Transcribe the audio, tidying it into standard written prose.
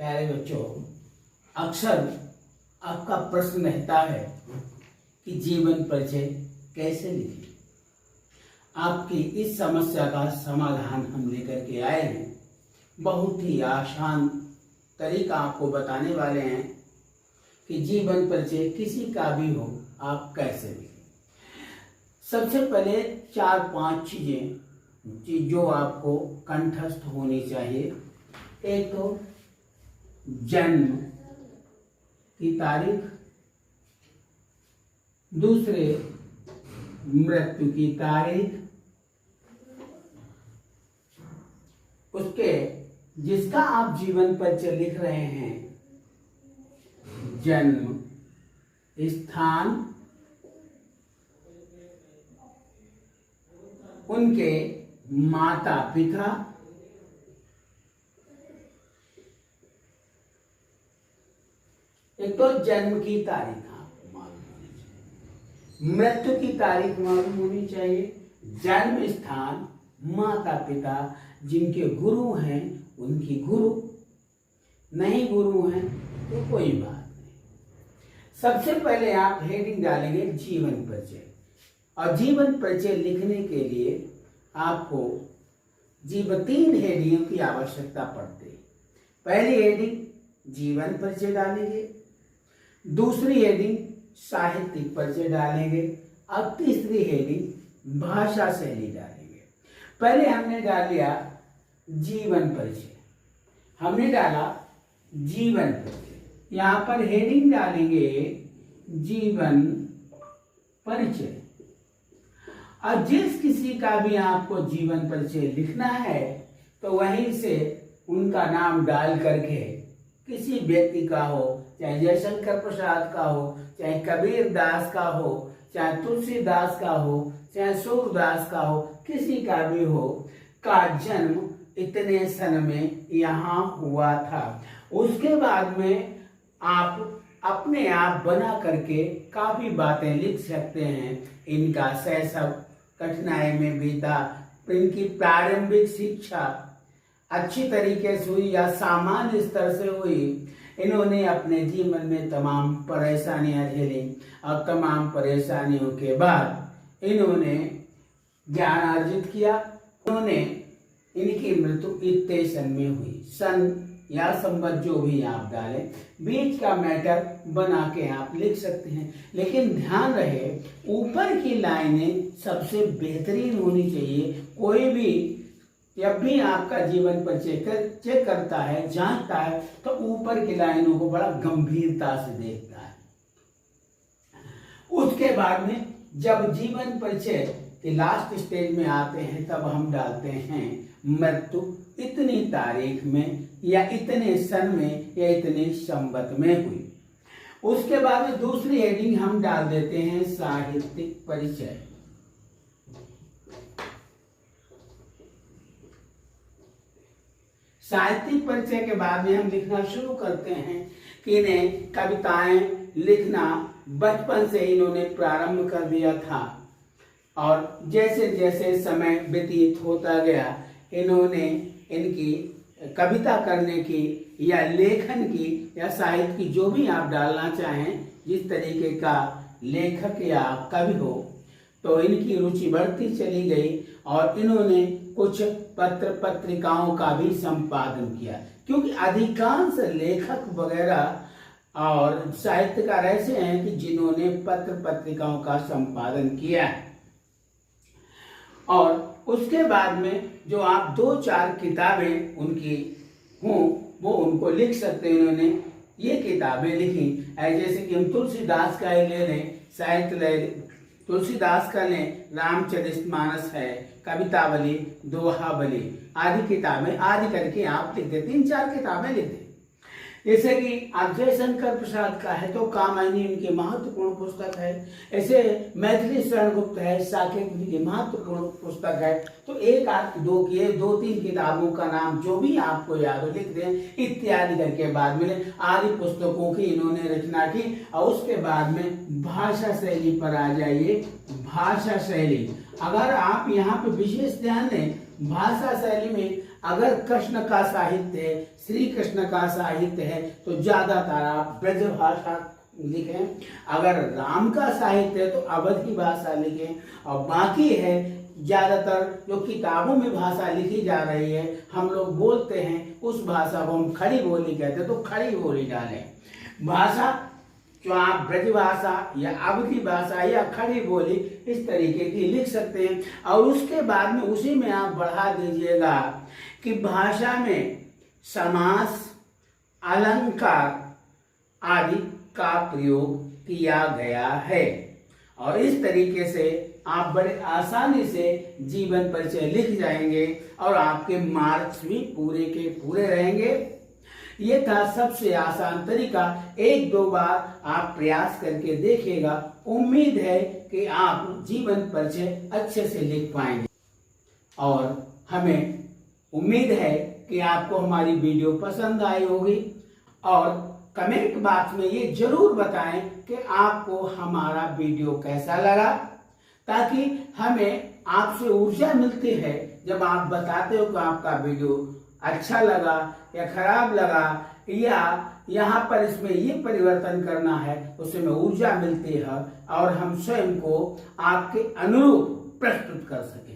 प्यारे बच्चों, अक्सर आपका प्रश्न रहता है कि जीवन परिचय कैसे लिखें। आपकी इस समस्या का समाधान हम लेकर के आए हैं। बहुत ही आसान तरीका आपको बताने वाले हैं कि जीवन परिचय किसी का भी हो आप कैसे लिखें। सबसे पहले 4-5 चीजें जो आपको कंठस्थ होनी चाहिए। एक तो जन्म की तारीख, दूसरे मृत्यु की तारीख, उसके जिसका आप जीवन परिचय लिख रहे हैं जन्म स्थान, उनके माता पिता, एक तो जन्म की तारीख आपको मालूम होनी चाहिए, मृत्यु की तारीख मालूम होनी चाहिए, जन्म स्थान, माता पिता, जिनके गुरु हैं उनकी गुरु, नहीं गुरु हैं तो कोई बात नहीं। सबसे पहले आप हेडिंग डालेंगे जीवन परिचय, और जीवन परिचय लिखने के लिए आपको 3 हेडिंगों की आवश्यकता पड़ती है। पहली हेडिंग जीवन परिचय डालेंगे, दूसरी हेडिंग साहित्यिक परिचय डालेंगे, अब तीसरी हेडिंग भाषा शैली डालेंगे। पहले हमने डाल लिया जीवन परिचय, हमने डाला जीवन परिचय, यहां पर हेडिंग डालेंगे जीवन परिचय। और जिस किसी का भी आपको जीवन परिचय लिखना है तो वहीं से उनका नाम डाल करके, किसी व्यक्ति का हो, चाहे जयशंकर प्रसाद का हो, चाहे कबीर दास का हो, चाहे तुलसीदास का हो, चाहे सूरदास का हो, किसी का भी हो, का जन्म इतने सन में यहाँ हुआ था। उसके बाद में आप अपने आप बना करके काफी बातें लिख सकते हैं। इनका शैशव कठिनाई में बीता, इनकी प्रारंभिक शिक्षा अच्छी तरीके से हुई या सामान्य स्तर से हुई, इन्होंने अपने जीवन में तमाम परेशानियां झेली और तमाम परेशानियों के बाद इन्होंने ज्ञान अर्जित किया। उन्होंने इनकी मृत्यु इतने सन में हुई, सन या संवत जो भी आप डालें, बीच का मैटर बना के आप लिख सकते हैं। लेकिन ध्यान रहे ऊपर की लाइनें सबसे बेहतरीन होनी चाहिए। कोई भी जब भी आपका जीवन परिचय चेक करता है, जांचता है, तो ऊपर की लाइनों को बड़ा गंभीरता से देखता है। उसके बाद में जब जीवन परिचय के लास्ट स्टेज में आते हैं तब हम डालते हैं मृत्यु इतनी तारीख में या इतने सन में या इतने संवत में हुई। उसके बाद में दूसरी हेडिंग हम डाल देते हैं साहित्यिक परिचय। साहित्यिक परिचय के बाद में हम लिखना शुरू करते हैं कि इन्हें कविताएं लिखना बचपन से इन्होंने प्रारंभ कर दिया था, और जैसे जैसे समय व्यतीत होता गया इन्होंने इनकी कविता करने की या लेखन की या साहित्य की, जो भी आप डालना चाहें, जिस तरीके का लेखक या कवि हो, तो इनकी रुचि बढ़ती चली गई और इन्होंने कुछ पत्र पत्रिकाओं का भी संपादन किया। क्योंकि अधिकांश लेखक वगैरह और साहित्यकार ऐसे हैं कि जिन्होंने पत्र पत्रिकाओं का संपादन किया है। और उसके बाद में जो आप 2-4 किताबें उनकी हों वो उनको लिख सकते हैं। उन्होंने ये किताबें लिखी, जैसे कि हम तुलसीदास का ही ले लें, साहित्य तुलसीदास का लें, रामचरितमानस है, कवितावली, दोहावली आदि किताबें आदि करके आप लिख दें, 3-4 किताबें लिख दें। जैसे कि आप जयशंकर प्रसाद का है तो कामायनी उनकी महत्वपूर्ण पुस्तक है, ऐसे मैथिली शरण गुप्त है, साकेत की महत्वपूर्ण पुस्तक है। तो 2-3 किताबों का नाम जो भी आपको याद हो लिख दें, इत्यादि करके बाद में आदि पुस्तकों की इन्होंने रचना की। और उसके बाद में भाषा शैली पर आ जाइए। भाषा शैली, अगर आप यहाँ पे विशेष ध्यान दें, भाषा शैली में अगर कृष्ण का साहित्य है, श्री कृष्ण का साहित्य है, तो ज्यादातर आप ब्रज भाषा लिखें। अगर राम का साहित्य है तो अवधी भाषा लिखें। और बाकी है ज्यादातर जो किताबों में भाषा लिखी जा रही है, हम लोग बोलते हैं उस भाषा को हम खड़ी बोली कहते हैं, तो खड़ी बोली डालें। भाषा जो आप ब्रज भाषा या अवधी भाषा या खड़ी बोली इस तरीके की लिख सकते हैं। और उसके बाद में उसी में आप बढ़ा दीजिएगा कि भाषा में समास, अलंकार आदि का प्रयोग किया गया है। और इस तरीके से आप बड़े आसानी से जीवन परिचय लिख जाएंगे और आपके मार्क्स भी पूरे के पूरे रहेंगे। ये था सबसे आसान तरीका। एक दो बार आप प्रयास करके देखिएगा। उम्मीद है कि आप जीवन परिचय अच्छे से लिख पाएंगे। और हमें उम्मीद है कि आपको हमारी वीडियो पसंद आई होगी। और कमेंट बॉक्स में ये जरूर बताएं कि आपको हमारा वीडियो कैसा लगा, ताकि हमें आपसे ऊर्जा मिलती है जब आप बताते हो कि आपका वीडियो अच्छा लगा या खराब लगा, या यहाँ पर इसमें ये परिवर्तन करना है, उससे हमें ऊर्जा मिलती है और हम स्वयं को आपके अनुरूप प्रस्तुत कर सकें।